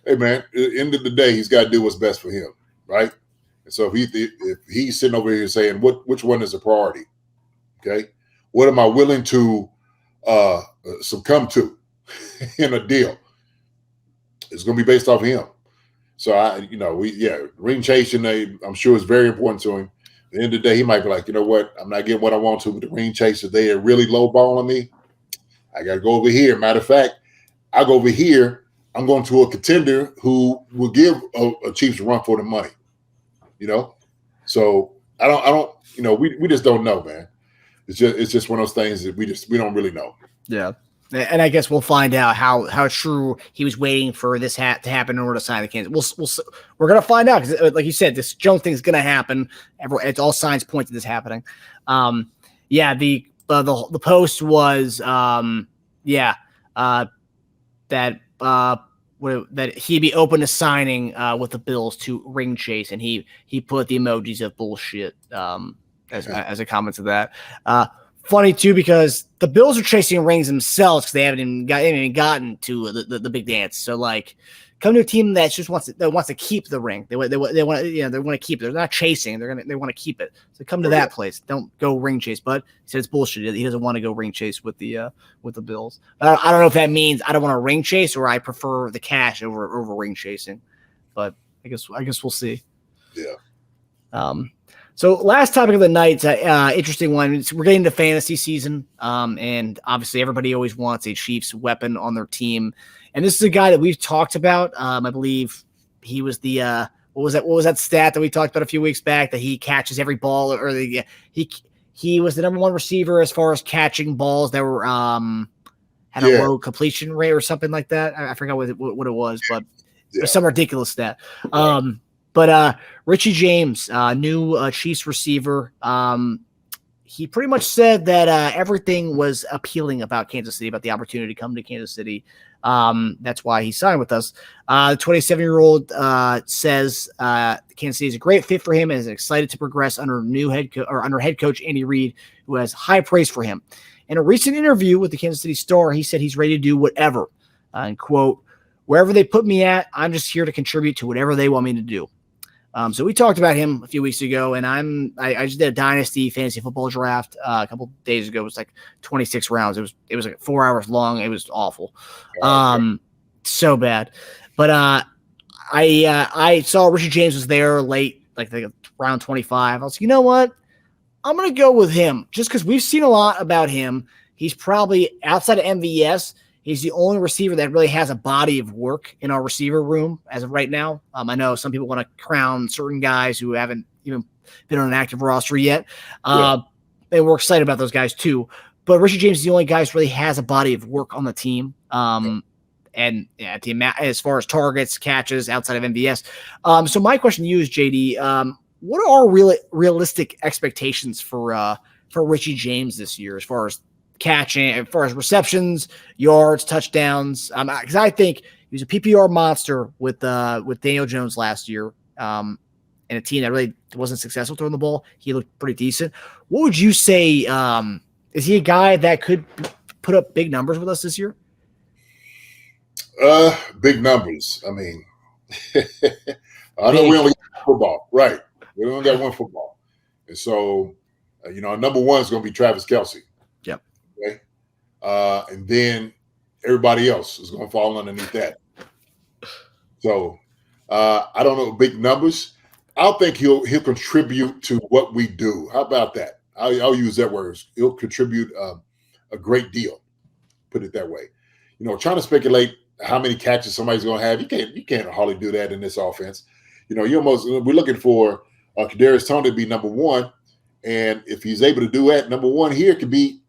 Hey, man, at the end of the day, he's got to do what's best for him, right? And so if he's sitting over here saying, which one is a priority, okay? What am I willing to succumb to in a deal? It's going to be based off of him. So, ring chasing, I'm sure is very important to him. At the end of the day, he might be like, you know what? I'm not getting what I want to with the ring chasers. They are really lowballing me. I got to go over here. Matter of fact, I go over here. I'm going to a contender who will give a Chiefs a run for the money. So I don't. We just don't know, man. It's just one of those things that we don't really know. Yeah. And I guess we'll find out how true he was waiting for this to happen in order to sign the Kansas. We're gonna find out because, like you said, this Jones thing is gonna happen. It's all signs point to this happening. The post was that he'd be open to signing with the Bills to ring chase, and he put the emojis of bullshit as a comment to that. Funny too, because the Bills are chasing rings themselves because they haven't even gotten to the big dance. So come to a team that just wants to keep the ring. They want to keep it. They're not chasing. They want to keep it. So come to that place. Don't go ring chase. But he said it's bullshit. He doesn't want to go ring chase with the Bills. I don't know if that means I don't want to ring chase or I prefer the cash over ring chasing. But I guess we'll see. Yeah. So last topic of the night, interesting one. We're getting to fantasy season, and obviously everybody always wants a Chiefs weapon on their team. And this is a guy that we've talked about. I believe he was the what was that stat that we talked about a few weeks back that he catches every ball, or he was the number one receiver as far as catching balls that were had a low completion rate or something like that. I forgot what it was, but it was some ridiculous stat. But Richie James, new Chiefs receiver, he pretty much said that everything was appealing about Kansas City, about the opportunity to come to Kansas City. That's why he signed with us. The 27-year-old says Kansas City is a great fit for him and is excited to progress under head coach Andy Reid, who has high praise for him. In a recent interview with the Kansas City Star, he said he's ready to do whatever. And quote, "Wherever they put me at, I'm just here to contribute to whatever they want me to do." So we talked about him a few weeks ago, and I just did a dynasty fantasy football draft a couple days ago. It was like 26 rounds. It was like 4 hours long. It was awful, so bad. But I saw Richie James was there late, like round 25. I was like, you know what? I'm going to go with him just because we've seen a lot about him. He's probably, outside of MVS, he's the only receiver that really has a body of work in our receiver room as of right now. I know some people want to crown certain guys who haven't even been on an active roster yet. And we're excited about those guys too. But Richie James is the only guy who really has a body of work on the team. And as far as targets, catches outside of MVS. So my question to you is, JD, what are realistic expectations for Richie James this year as far as catching, as far as receptions, yards, touchdowns? Because I think he was a PPR monster with Daniel Jones last year, and a team that really wasn't successful throwing the ball. He looked pretty decent. What would you say? Is he a guy that could put up big numbers with us this year? Big numbers. I mean, I know we only got football, right? We only got one football, and so our number one is going to be Travis Kelce. Yep. Okay. And then everybody else is going to fall underneath that. So I don't know big numbers. I think he'll contribute to what we do. How about that? I'll use that word. He'll contribute a great deal. Put it that way. Trying to speculate how many catches somebody's going to have, you can't hardly do that in this offense. We're looking for Kadarius Toney to be number one, and if he's able to do that, number one here could be,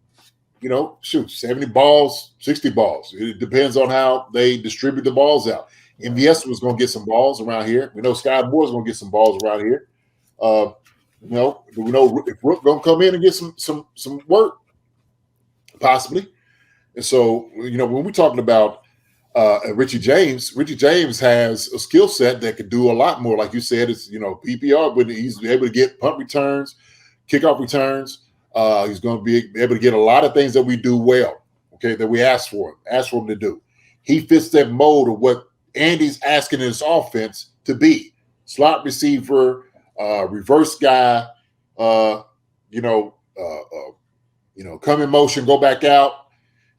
70 balls, 60 balls. It depends on how they distribute the balls out. MVS was going to get some balls around here. We know Skyy Moore's going to get some balls around here. We know if Rook going to come in and get some work, possibly. And so, when we're talking about Richie James has a skill set that could do a lot more. Like you said, it's, PPR, but he's able to get punt returns, kickoff returns. He's going to be able to get a lot of things that we do well, okay, that we ask for him to do. He fits that mold of what Andy's asking in his offense to be. Slot receiver, reverse guy, come in motion, go back out.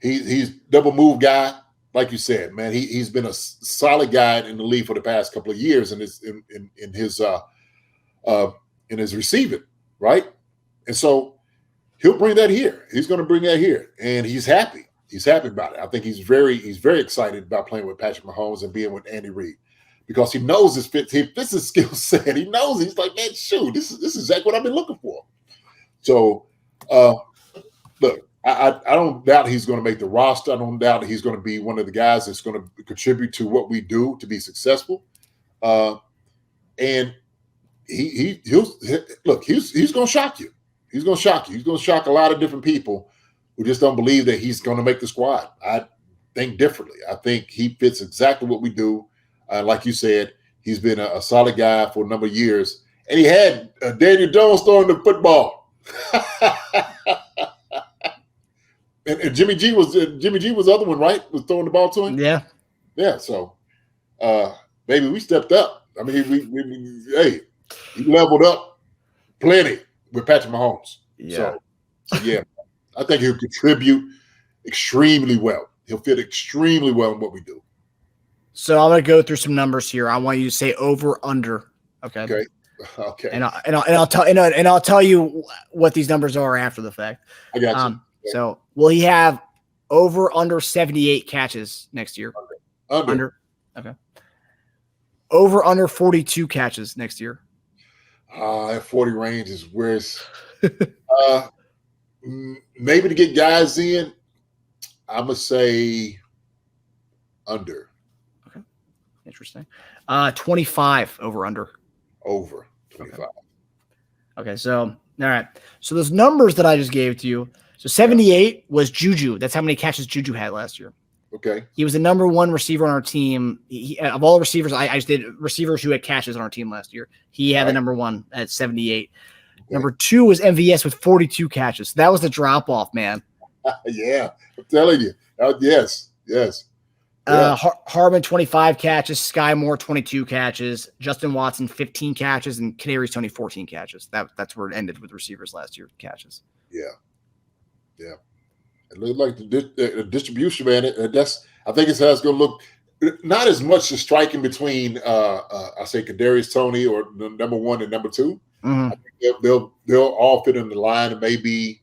He's double move guy. Like you said, man, he's been a solid guy in the league for the past couple of years in his receiving, right? And so he'll bring that here. He's going to bring that here, and he's happy. He's happy about it. I think he's very excited about playing with Patrick Mahomes and being with Andy Reid because he knows he fits his skill set. He knows he's like, man, shoot, this is exactly what I've been looking for. So, look. I don't doubt he's going to make the roster. I don't doubt he's going to be one of the guys that's going to contribute to what we do to be successful. And he's going to shock you. He's going to shock you. He's going to shock a lot of different people who just don't believe that he's going to make the squad. I think differently. I think he fits exactly what we do. Like you said, he's been a solid guy for a number of years, and he had Daniel Jones throwing the football. And Jimmy G was the other one, right? Was throwing the ball to him. Yeah. So, maybe we stepped up. I mean, he leveled up plenty with Patrick Mahomes. Yeah. So yeah, I think he'll contribute extremely well. He'll fit extremely well in what we do. So I'm going to go through some numbers here. I want you to say over under. Okay. And I'll tell you what these numbers are after the fact. I got you. So will he have under 78 catches next year? Under. Okay. Under 42 catches next year. That 40 range is where it's maybe to get guys in. I'm gonna say under. Okay. Interesting. 25 under. Over 25. Okay. So all right. So those numbers that I just gave to you. So 78 was Juju. That's how many catches Juju had last year. Okay. He was the number one receiver on our team. Of all the receivers, I just did receivers who had catches on our team last year. He had the number one at 78. Okay. Number two was MVS with 42 catches. So that was the drop off, man. Yeah, I'm telling you. Yes. Hardman 25 catches, Skyy Moore 22 catches, Justyn Watson 15 catches, and Kadarius Toney 14 catches. That's where it ended with receivers last year catches. Yeah. It looks like the distribution, man. I think it's how it's going to look. Not as much the striking between, I say Kadarius Toney or the number one and number two, Mhm. I think they'll all fit in the line and maybe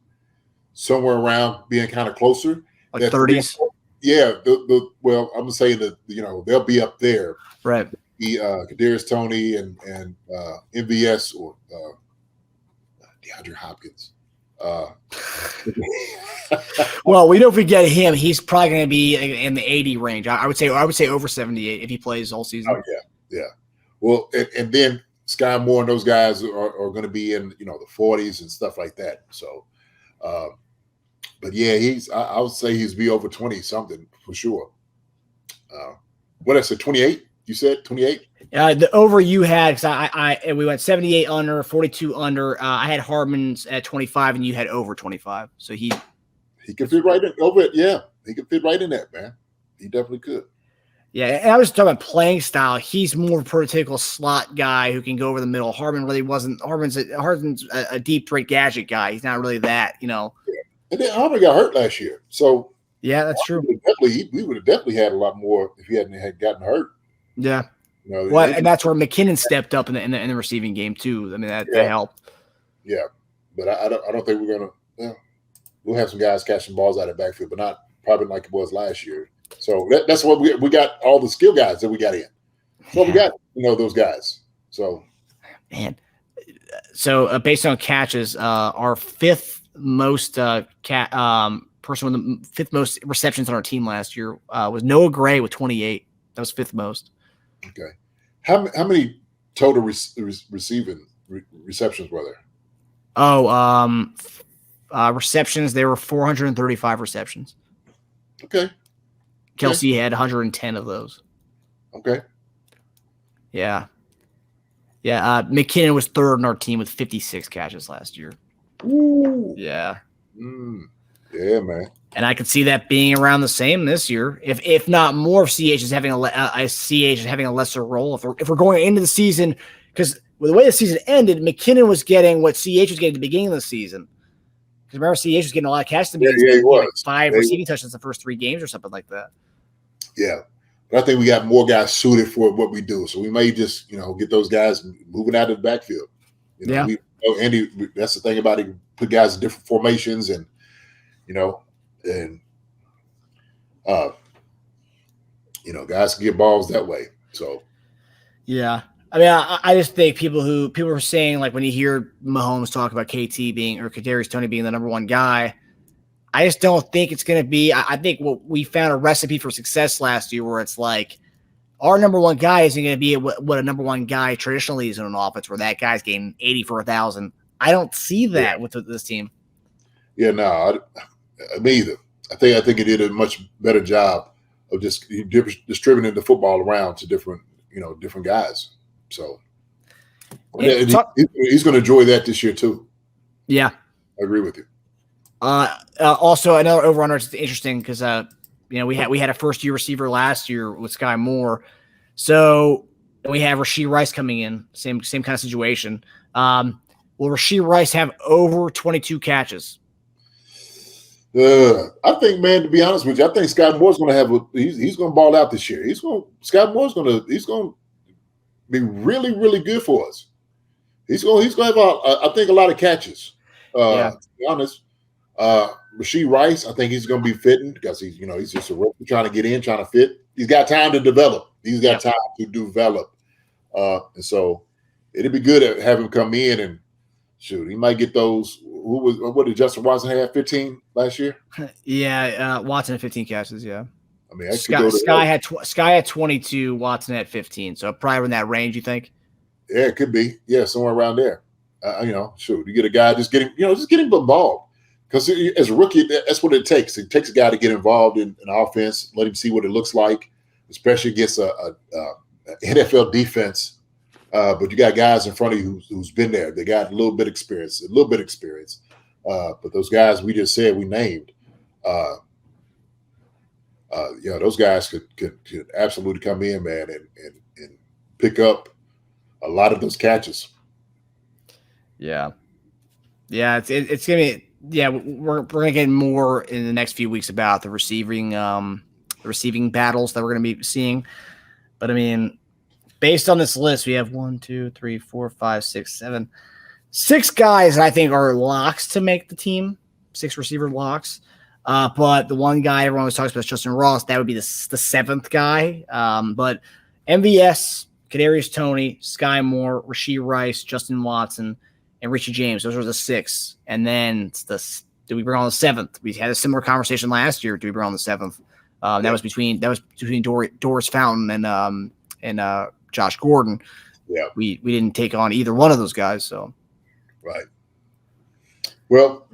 somewhere around being kind of closer. Like That 30s. yeah. Well, I'm gonna say that they'll be up there. Right. The Kadarius Toney and MVS or DeAndre Hopkins. Well, we know if we get him, he's probably going to be in the 80 range. I would say over 78 if he plays all season. Oh yeah. Well, and then Skyy Moore and those guys are going to be in the 40s and stuff like that. So, but yeah, I would say he's be over 20 something for sure. What I said, 28? You said 28? The over you had, because we went 78 under, 42 under. I had Hardman's at 25, and you had over 25. So he could fit right in over it. Yeah, he could fit right in that, man. He definitely could. Yeah, and I was talking about playing style. He's more of a prototypical slot guy who can go over the middle. Hardman really wasn't. Hardman's a deep threat gadget guy. He's not really that, Yeah. And then Hardman got hurt last year, so yeah, that's true. We would have definitely had a lot more if he hadn't gotten hurt. Yeah. Well, and that's where McKinnon stepped up in the receiving game too. I mean, that helped. Yeah, but I don't think we're gonna. We'll have some guys catching balls out of the backfield, but not probably like it was last year. So that's what we got. All the skill guys that we got in. So we got those guys. So man, so based on catches, our fifth most person with the fifth most receptions on our team last year was Noah Gray with 28. That was fifth most. Okay, how many total receptions were there? Oh, receptions. There were 435 receptions. Okay. Kelce had 110 of those. Okay. Yeah. McKinnon was third on our team with 56 catches last year. Ooh. Yeah. Yeah, man. And I could see that being around the same this year, if not more. If CH is having a lesser role. If we're going into the season, because with the way the season ended, McKinnon was getting what CH was getting at the beginning of the season. Because remember, CH was getting a lot of catches. Yeah, he was. 5 receiving touchdowns the first 3 games or something like that. Yeah. But I think we got more guys suited for what we do. So we may just, get those guys moving out of the backfield. Andy, that's the thing about it. Put guys in different formations and, guys can get balls that way. So. Yeah. I mean, I just think people are saying, like, when you hear Mahomes talk about KT being or Kadarius Toney being the number one guy, I just don't think it's going to be. I think we found a recipe for success last year where it's like our number one guy isn't going to be what a number one guy traditionally is in an offense where that guy's getting 80 for 1,000. I don't see that with this team. Yeah, no, me either. I think he did a much better job of just distributing the football around to different guys. So he's going to enjoy that this year too. Yeah, I agree with you. Also, another over-under is interesting because we had a first-year receiver last year with Skyy Moore, so we have Rashee Rice coming in, same kind of situation. Will Rashee Rice have over 22 catches? I think, man, to be honest with you, I think Skyy Moore's going to have he's going to ball out this year. Skyy Moore's going to be really, really good for us. He's going to have I think a lot of catches. To be honest. Rashee Rice, I think he's going to be fitting because he's just a rookie trying to get in, trying to fit. He's got time to develop. And so it'd be good to have him come in and shoot. He might get those. What did Justin Watson have? 15 last year? Yeah, Watson had 15 catches. Yeah. I mean, Skyy had 22. Watson had 15. So probably in that range, you think? Yeah, it could be. Yeah, somewhere around there. You get a guy just get him involved. Because as a rookie, that's what it takes. It takes a guy to get involved in an offense, let him see what it looks like, especially against a NFL defense. But you got guys in front of you who's been there. They got a little bit of experience. But those guys we just said we named, those guys could absolutely come in, man, and pick up a lot of those catches. Yeah. Yeah, it's gonna be. Yeah, we're gonna get more in the next few weeks about the receiving battles that we're gonna be seeing. But I mean, based on this list, we have 1, 2, 3, 4, 5, 6, 7. 6 guys that I think are locks to make the team, 6 receiver locks. But the one guy everyone always talks about is Justyn Ross. That would be the 7th guy. But MVS, Kadarius Toney, Skyy Moore, Rashee Rice, Justin Watson, and Richie James. Those are the 6. And then do we bring on the 7th? We had a similar conversation last year. Do we bring on the 7th? That was between Doris Fountain and Josh Gordon. Yeah, we didn't take on either one of those guys. So right. Well,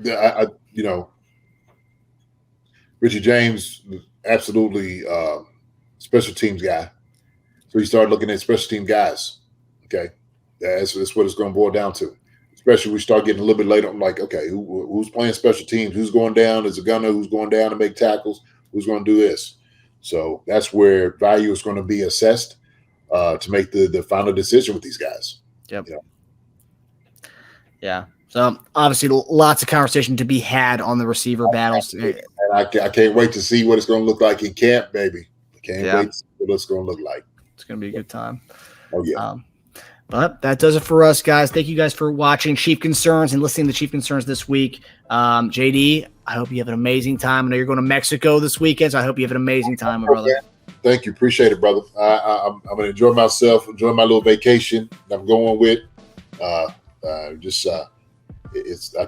Richie James, absolutely special teams guy. So you start looking at special team guys. Okay, that's what it's going to boil down to. Especially we start getting a little bit later. I'm like, okay, who's playing special teams? Who's going down as a gunner? Who's going down to make tackles? Who's going to do this? So that's where value is going to be assessed to make the final decision with these guys. Yep. Yeah. So obviously lots of conversation to be had on the receiver battles. And I can't wait to see what it's going to look like in camp, baby. I can't wait to see what it's going to look like. It's going to be a good time. Oh, yeah. But that does it for us, guys. Thank you guys for watching Chief Concerns and listening to Chief Concerns this week. JD, I hope you have an amazing time. I know you're going to Mexico this weekend, so I hope you have an amazing time, my brother. Thank you. Appreciate it, brother. I'm going to enjoy myself, enjoy my little vacation that I'm going with. I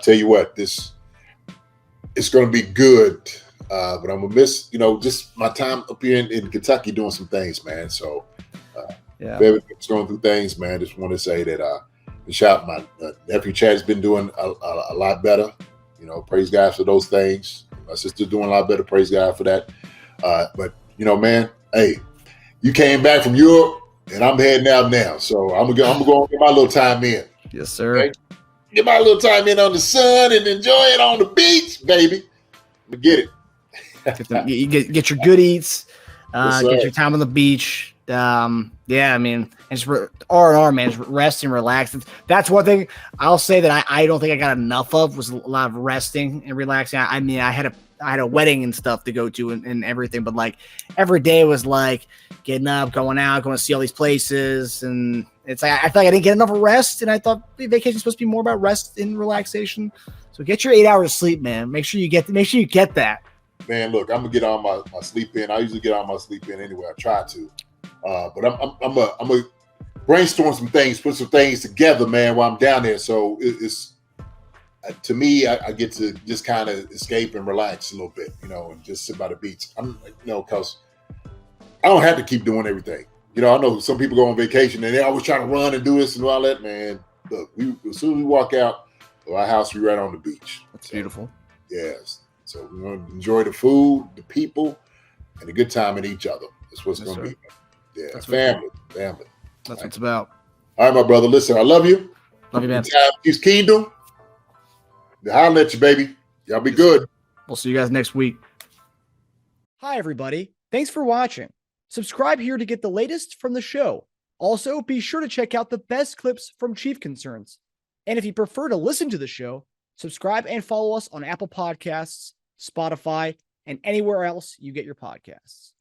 tell you what, it's going to be good. But I'm going to miss, just my time up here in Kentucky doing some things, man. So, everything's going through things, man. Just want to say that my nephew Chad's been doing a lot better. Praise God for those things. My sister's doing a lot better. Praise God for that. But man, hey, you came back from Europe, and I'm heading out now. So I'm gonna go get my little time in. Yes, sir. Okay? Get my little time in on the sun and enjoy it on the beach, baby. Get it. Get your good eats. Yes, get your time on the beach. And just R&R, man, just rest and relax. That's one thing I'll say that I don't think I got enough of was a lot of resting and relaxing. I had a wedding and stuff to go to and everything, but like every day was like getting up, going out, going to see all these places, and it's like I feel like I didn't get enough rest, and I thought vacation is supposed to be more about rest and relaxation. So get your 8 hours of sleep, man. Make sure you get that. Man, look, I'm gonna get all my sleep in. I usually get all my sleep in anyway. I try to. But I'm gonna brainstorm some things, put some things together, man, while I'm down there. So it's to me, I get to just kind of escape and relax a little bit, and just sit by the beach. Because I don't have to keep doing everything. I know some people go on vacation and they're always trying to run and do this and all that. Man, look, as soon as we walk out of our house, we right on the beach. That's beautiful. Yes. So we want to enjoy the food, the people, and a good time in each other. That's what's going to be. Yeah, that's family. That's what it's about. All right, my brother. Listen, I love you. Love you, man. His kingdom. Holler at you, baby. Y'all be good. We'll see you guys next week. Hi, everybody. Thanks for watching. Subscribe here to get the latest from the show. Also, be sure to check out the best clips from Chief Concerns. And if you prefer to listen to the show, subscribe and follow us on Apple Podcasts, Spotify, and anywhere else you get your podcasts.